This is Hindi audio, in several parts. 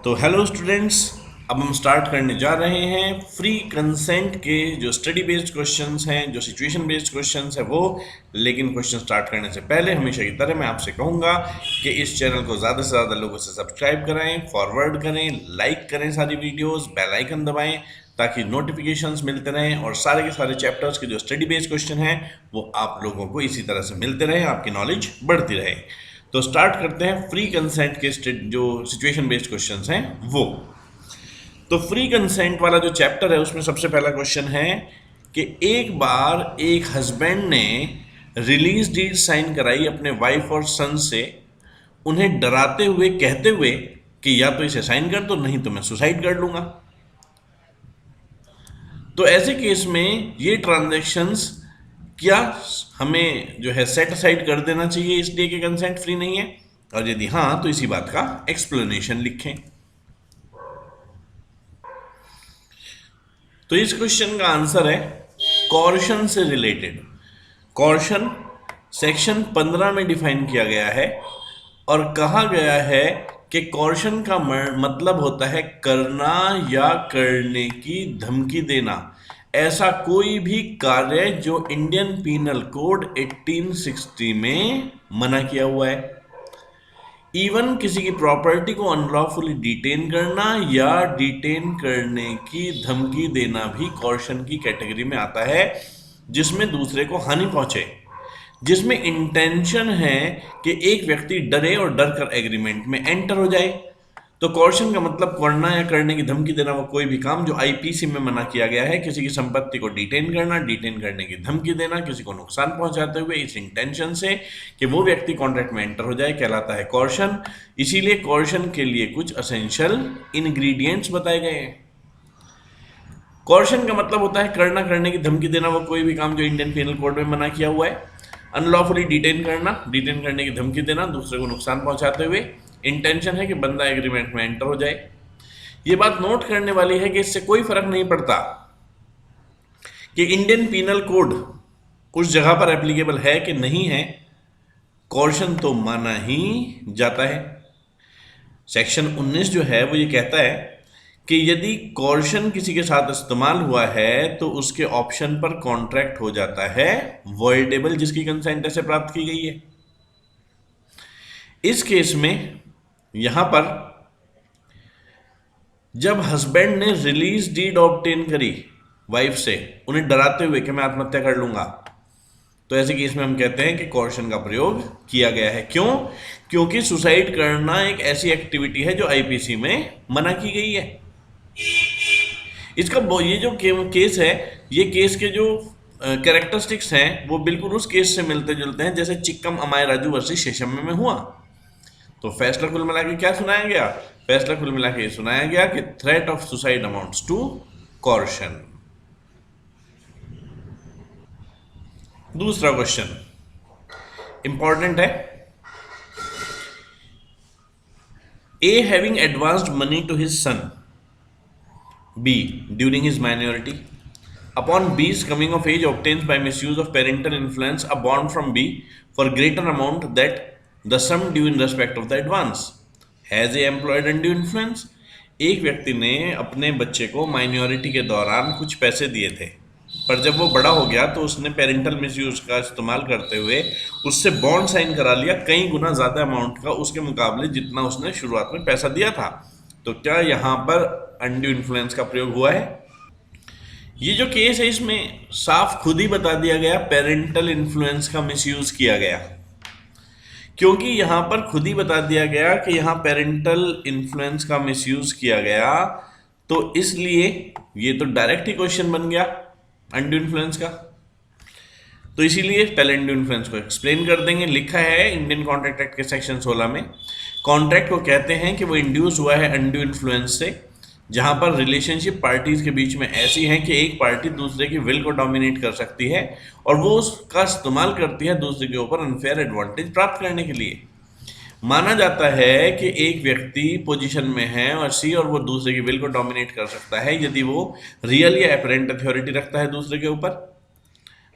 तो हेलो स्टूडेंट्स, अब हम स्टार्ट करने जा रहे हैं फ्री कंसेंट के जो स्टडी बेस्ड क्वेश्चंस हैं, जो सिचुएशन बेस्ड क्वेश्चंस हैं वो। लेकिन क्वेश्चन स्टार्ट करने से पहले हमेशा की तरह मैं आपसे कहूँगा कि इस चैनल को ज़्यादा से ज़्यादा लोगों से सब्सक्राइब कराएं, फॉरवर्ड करें, लाइक करें सारी वीडियोस, बेल आइकन दबाएं ताकि नोटिफिकेशंस मिलते रहें और सारे के सारे चैप्टर्स के जो स्टडी बेस्ड क्वेश्चन हैं वो आप लोगों को इसी तरह से मिलते रहें, आपकी नॉलेज बढ़ती रहे। तो स्टार्ट करते हैं फ्री कंसेंट के जो सिचुएशन बेस्ड क्वेश्चंस हैं वो। तो फ्री कंसेंट वाला जो चैप्टर है उसमें सबसे पहला क्वेश्चन है कि एक बार एक हस्बैंड ने रिलीज डीड साइन कराई अपने वाइफ और सन से, उन्हें डराते हुए कहते हुए कि या तो इसे साइन कर दो नहीं तो मैं सुसाइड कर लूंगा। तो ऐसे केस में ये ट्रांजैक्शंस क्या हमें जो है सेट असाइड कर देना चाहिए इसलिए कि कंसेंट फ्री नहीं है, और यदि हाँ तो इसी बात का एक्सप्लेनेशन लिखें। तो इस क्वेश्चन का आंसर है कॉर्शन से रिलेटेड। कॉर्शन सेक्शन 15 में डिफाइन किया गया है और कहा गया है कि कॉर्शन का मतलब होता है करना या करने की धमकी देना ऐसा कोई भी कार्य जो इंडियन पीनल कोड 1860 में मना किया हुआ है। इवन किसी की प्रॉपर्टी को अनलॉफुली डिटेन करना या डिटेन करने की धमकी देना भी कॉर्शन की कैटेगरी में आता है, जिसमें दूसरे को हानि पहुंचे, जिसमें इंटेंशन है कि एक व्यक्ति डरे और डर कर एग्रीमेंट में एंटर हो जाए। तो कॉर्शन का मतलब करना या करने की धमकी देना वो कोई भी काम जो आईपीसी में मना किया गया है, किसी की संपत्ति को डिटेन करना, डिटेन करने की धमकी देना, किसी को नुकसान पहुंचाते हुए इस इंटेंशन से कि वो व्यक्ति कॉन्ट्रैक्ट में एंटर हो जाए, कहलाता है कॉर्शन। इसीलिए कॉर्शन के लिए कुछ असेंशियल इंग्रेडिएंट्स बताए गए हैं। कॉर्शन का मतलब होता है करना, करने की धमकी देना वो कोई भी काम जो इंडियन पीनल कोड में मना किया हुआ है। अनलॉफुली डिटेन करना, डिटेन करने की धमकी देना दूसरे को नुकसान पहुंचाते हुए, इंटेंशन है कि बंदा एग्रीमेंट में एंटर हो जाए। ये बात नोट करने वाली है कि इससे कोई फर्क नहीं पड़ता कि इंडियन पीनल कोड उस जगह पर एप्लीकेबल है कि नहीं है, कॉर्शन तो माना ही जाता है। सेक्शन 19 जो है वो ये कहता है कि यदि कॉर्शन किसी के साथ इस्तेमाल हुआ है तो उसके ऑप्शन पर कॉन्ट्रैक्ट हो जाता है वॉइडेबल, जिसकी कंसेंट से प्राप्त की गई है। इस केस में यहां पर जब हस्बैंड ने रिलीज डीड ऑब्टेन करी वाइफ से, उन्हें डराते हुए कि मैं आत्महत्या कर लूंगा, तो ऐसे केस में हम कहते हैं कि कॉर्शन का प्रयोग किया गया है। क्यों? क्योंकि सुसाइड करना एक ऐसी एक्टिविटी है जो आईपीसी में मना की गई है। इसका ये जो केस है, ये केस के जो कैरेक्टरिस्टिक्स हैं वो बिल्कुल उस केस से मिलते जुलते हैं जैसे चिक्कम अमाय राजू वर्सेस शेषम में हुआ। तो फैसला कुल मिला के क्या सुनाया गया? फैसला कुल मिला के ये सुनाया गया कि threat of suicide amounts to coercion. दूसरा क्वेश्चन इंपॉर्टेंट है। A having advanced money to his son B during his minority, upon B's coming of age obtains by misuse of parental influence a bond from B for greater amount that the sum due in respect of the advance. Has A employed undue influence? एक व्यक्ति ने अपने बच्चे को माइनॉरिटी के दौरान कुछ पैसे दिए थे, पर जब वो बड़ा हो गया तो उसने पेरेंटल मिसयूज का इस्तेमाल करते हुए उससे बॉन्ड साइन करा लिया कई गुना ज़्यादा अमाउंट का उसके मुकाबले जितना उसने शुरुआत में पैसा दिया था। तो क्या यहाँ पर अनड्यू इन्फ्लुएंस का प्रयोग हुआ है? ये जो केस है इसमें साफ खुद ही बता दिया गया पेरेंटल इन्फ्लुएंस का मिसयूज किया गया, क्योंकि यहां पर खुद ही बता दिया गया कि यहां पेरेंटल इन्फ्लुएंस का मिसयूज किया गया, तो इसलिए ये तो डायरेक्ट ही क्वेश्चन बन गया अनड्यू इन्फ्लुएंस का। तो इसीलिए पहले अनड्यू इन्फ्लुएंस को एक्सप्लेन कर देंगे। लिखा है इंडियन कॉन्ट्रैक्ट एक्ट के सेक्शन 16 में, कॉन्ट्रैक्ट को कहते हैं कि वो इंड्यूस हुआ है अनड्यू इन्फ्लुएंस से, जहां पर रिलेशनशिप पार्टीज के बीच में ऐसी है कि एक पार्टी दूसरे की विल को डोमिनेट कर सकती है और वो उसका इस्तेमाल करती है दूसरे के ऊपर अनफेयर एडवांटेज प्राप्त करने के लिए। माना जाता है कि एक व्यक्ति पोजीशन में है और सी और वो दूसरे की विल को डोमिनेट कर सकता है यदि वो रियल या अपरेंट अथॉरिटी रखता है दूसरे के ऊपर,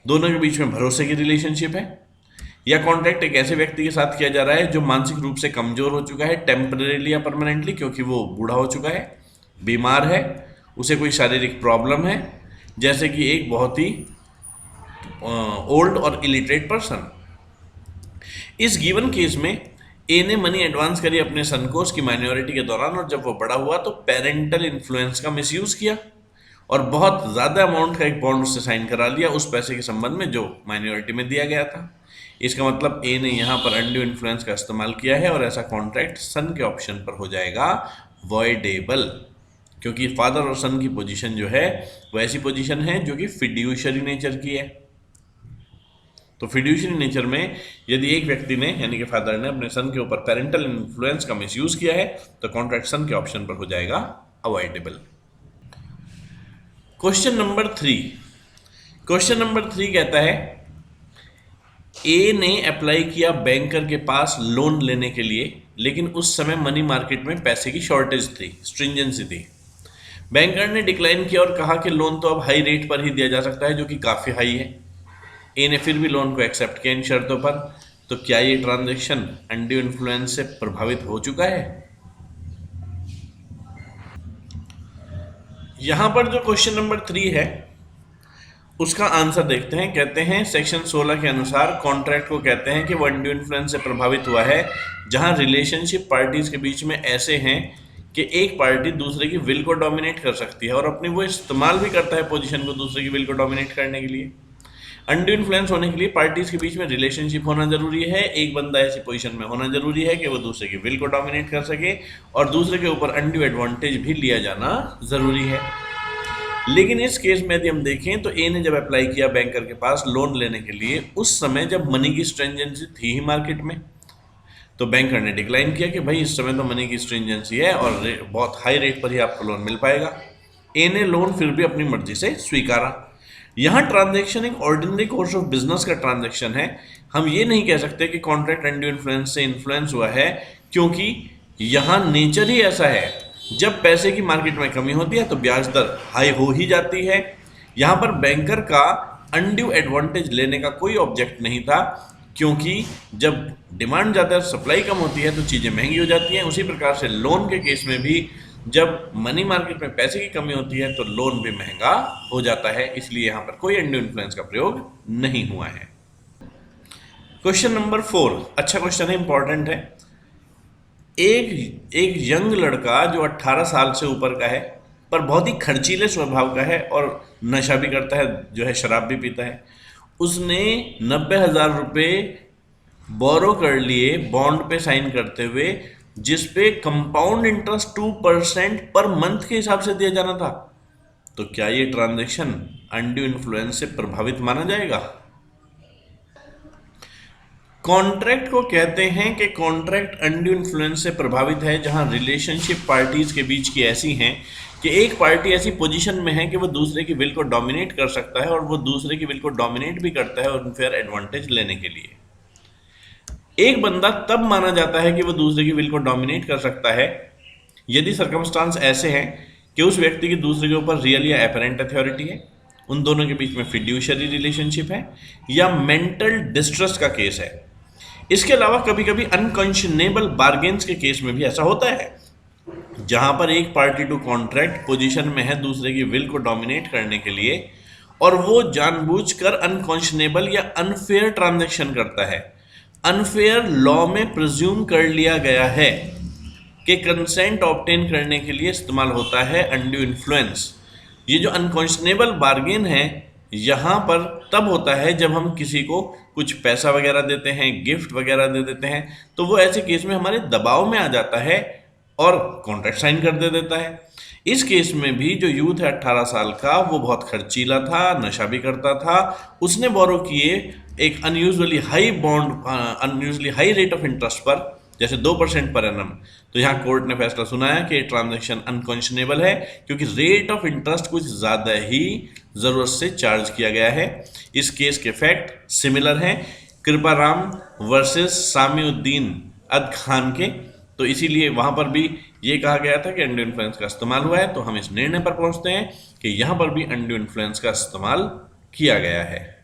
दोनों के बीच में भरोसे की रिलेशनशिप है, या कॉन्ट्रैक्ट एक ऐसे व्यक्ति के साथ किया जा रहा है जो मानसिक रूप से कमजोर हो चुका है टेम्परेली या परमानेंटली, क्योंकि वो बूढ़ा हो चुका है, बीमार है, उसे कोई शारीरिक प्रॉब्लम है, जैसे कि एक बहुत ही ओल्ड और इलिटरेट पर्सन। इस गिवन केस में ए ने मनी एडवांस करी अपने सन को उसकी माइनॉरिटी के दौरान, और जब वो बड़ा हुआ तो पेरेंटल इन्फ्लुएंस का मिसयूज किया और बहुत ज़्यादा अमाउंट का एक बॉन्ड उससे साइन करा लिया उस पैसे के संबंध में जो माइनॉरिटी में दिया गया था। इसका मतलब ए ने यहाँ पर अनड्यू इन्फ्लुएंस का इस्तेमाल किया है और ऐसा कॉन्ट्रैक्ट सन के ऑप्शन पर हो जाएगा वॉइडेबल, क्योंकि फादर और सन की पोजीशन जो है वो ऐसी पोजीशन है जो कि फिड्यूशरी नेचर की है। तो फिड्यूशरी नेचर में यदि एक व्यक्ति ने यानी कि फादर ने अपने सन के ऊपर पेरेंटल इन्फ्लुएंस का मिसयूज किया है तो कॉन्ट्रैक्ट सन के ऑप्शन पर हो जाएगा अवॉइडेबल। क्वेश्चन नंबर 3 कहता है ए ने अप्लाई किया बैंकर के पास लोन लेने के लिए, लेकिन उस समय मनी मार्केट में पैसे की शॉर्टेज थी, स्ट्रिंजेंसी थी। बैंकर ने डिक्लाइन किया और कहा कि लोन तो अब हाई रेट पर ही दिया जा सकता है, जो कि काफ़ी हाई है। ए ने फिर भी लोन को एक्सेप्ट किया इन शर्तों पर। तो क्या ये ट्रांजैक्शन अनड्यू इन्फ्लुएंस से प्रभावित हो चुका है? यहां पर जो क्वेश्चन नंबर 3 है उसका आंसर देखते हैं। कहते हैं सेक्शन 16 के अनुसार कॉन्ट्रैक्ट को कहते हैं कि वो अनड्यू इन्फ्लुएंस से प्रभावित हुआ है जहां रिलेशनशिप पार्टीज के बीच में ऐसे हैं कि एक पार्टी दूसरे की विल को डोमिनेट कर सकती है और अपनी वो इस्तेमाल भी करता है पोजीशन को दूसरे की विल को डोमिनेट करने के लिए। अनड्यू इन्फ्लुएंस होने के लिए पार्टीज के बीच में रिलेशनशिप होना जरूरी है, एक बंदा ऐसी पोजीशन में होना जरूरी है कि वो दूसरे की विल को डोमिनेट कर सके और दूसरे के ऊपर अनड्यू एडवांटेज भी लिया जाना जरूरी है। लेकिन इस केस में यदि हम देखें तो ए ने जब अप्लाई किया बैंकर के पास लोन लेने के लिए उस समय जब मनी की स्ट्रिंजेंसी थी ही मार्केट में, तो बैंकर ने डिक्लाइन किया कि भाई इस समय तो मनी की स्ट्रिंजेंसी है और बहुत हाई रेट पर ही आपको लोन मिल पाएगा। ए ने लोन फिर भी अपनी मर्जी से स्वीकारा। यहाँ ट्रांजैक्शन एक ऑर्डिनरी कोर्स ऑफ बिजनेस का ट्रांजैक्शन है। हम ये नहीं कह सकते कि कॉन्ट्रैक्ट अनड्यू इन्फ्लुएंस से इन्फ्लुएंस हुआ है, क्योंकि यहाँ नेचर ही ऐसा है, जब पैसे की मार्केट में कमी होती है तो ब्याज दर हाई हो ही जाती है। यहाँ पर बैंकर का अनड्यू एडवांटेज लेने का कोई ऑब्जेक्ट नहीं था, क्योंकि जब डिमांड ज़्यादा सप्लाई कम होती है तो चीज़ें महंगी हो जाती हैं। उसी प्रकार से लोन के केस में भी जब मनी मार्केट में पैसे की कमी होती है तो लोन भी महंगा हो जाता है, इसलिए यहाँ पर कोई अनड्यू इन्फ्लुएंस का प्रयोग नहीं हुआ है। क्वेश्चन नंबर 4 अच्छा क्वेश्चन है, इंपॉर्टेंट है। एक यंग लड़का जो 18 साल से ऊपर का है पर बहुत ही खर्चीले स्वभाव का है और नशा भी करता है, जो है शराब भी पीता है, उसने 90,000 रुपये बोरो कर लिए बॉन्ड पे साइन करते हुए, जिस पे कंपाउंड इंटरेस्ट 2% पर मंथ के हिसाब से दिया जाना था। तो क्या ये ट्रांजैक्शन अनड्यू इन्फ्लुएंस से प्रभावित माना जाएगा? कॉन्ट्रैक्ट को कहते हैं कि कॉन्ट्रैक्ट अनड्यू इन्फ्लुएंस से प्रभावित है जहां रिलेशनशिप पार्टीज के बीच की ऐसी हैं कि एक पार्टी ऐसी पोजीशन में है कि वो दूसरे की विल को डोमिनेट कर सकता है और वो दूसरे की विल को डोमिनेट भी करता है अनफेयर एडवांटेज लेने के लिए। एक बंदा तब माना जाता है कि वो दूसरे की विल को डोमिनेट कर सकता है यदि सर्कमस्टांस ऐसे हैं कि उस व्यक्ति की दूसरे के ऊपर रियल या एपरेंट अथॉरिटी है, उन दोनों के बीच में फिड्यूशरी रिलेशनशिप है, या मेंटल डिस्ट्रेस का केस है। इसके अलावा कभी कभी अनकंशनेबल बार्गेन्स के केस में भी ऐसा होता है, जहां पर एक पार्टी टू कॉन्ट्रैक्ट पोजीशन में है दूसरे की विल को डोमिनेट करने के लिए और वो जानबूझकर अनकंशनेबल या अनफेयर ट्रांजैक्शन करता है। अनफेयर लॉ में प्रिज्यूम कर लिया गया है कि कंसेंट ऑब्टेन करने के लिए इस्तेमाल होता है अनड्यू इन्फ्लुएंस। ये जो अनकंशनेबल बार्गेन है यहाँ पर तब होता है जब हम किसी को कुछ पैसा वगैरह देते हैं, गिफ्ट वगैरह दे देते हैं, तो वो ऐसे केस में हमारे दबाव में आ जाता है और कॉन्ट्रैक्ट साइन कर दे देता है। इस केस में भी जो यूथ है 18 साल का, वो बहुत खर्चीला था, नशा भी करता था, उसने बोरो किए एक unusually high bond, unusually high rate of interest पर, जैसे 2% पर एनम। तो यहाँ कोर्ट ने फैसला सुनाया कि ट्रांजैक्शन अनकंशनेबल है क्योंकि रेट ऑफ इंटरेस्ट कुछ ज़्यादा ही ज़रूरत से चार्ज किया गया है। इस केस के फैक्ट सिमिलर हैं कृपाराम वर्सेस सामीउद्दीन अद खान के, तो इसीलिए वहाँ पर भी ये कहा गया था कि अनड्यू इन्फ्लुएंस का इस्तेमाल हुआ है। तो हम इस निर्णय पर पहुँचते हैं कि यहाँ पर भी अनड्यू इन्फ्लुएंस का इस्तेमाल किया गया है।